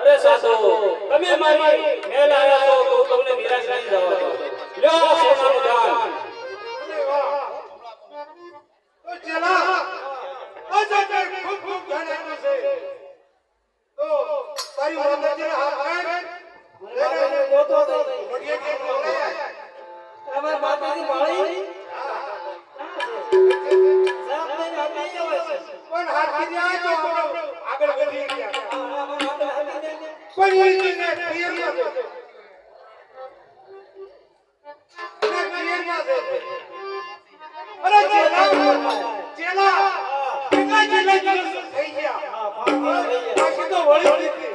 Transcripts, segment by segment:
અરે સાધુ તમે મારી મેલ આવ્યા છો તો તમને નિરાશ નહીં જવા દો. લ્યો સોનાનું દાન. અરે વાહ તો ચલા આજે ખૂબ ખૂબ ધન આપ્યું છે તો તારી માતાજીને હાથ કાઢ લેને ગોતો તો મોઢે કે બોલાય અમાર માતાજી માળી પણ હાથ કીધી આ તો આગળ વધી ગયા પણ એ ને ક્લિયરમાં છે અરે ચેલા કેટલા દિવસ થઈ ગયા બાકી તો વળી દીધી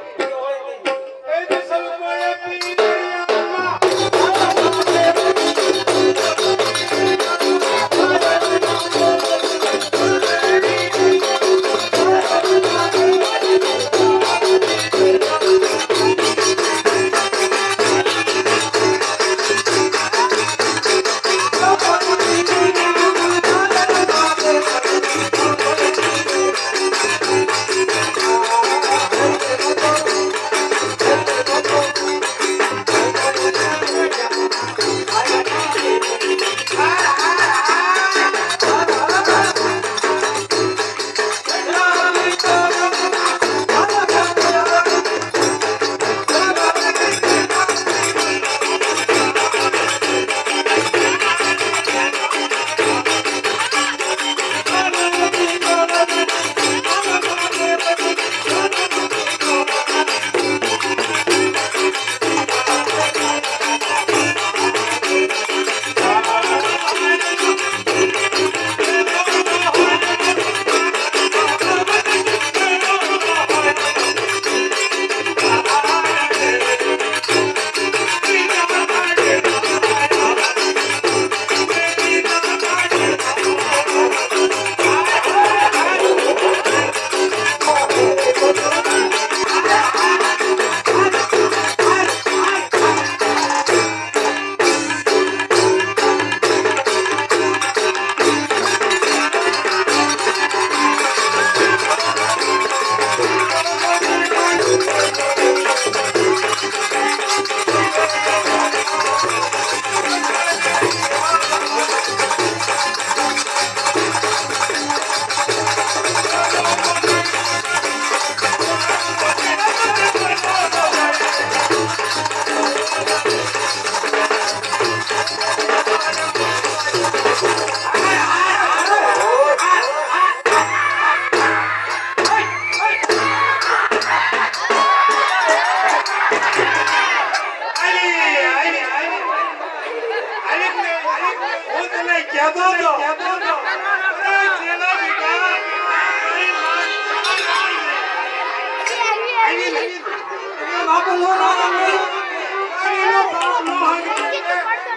એ દિવસ કોઈ પી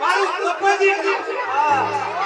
મારું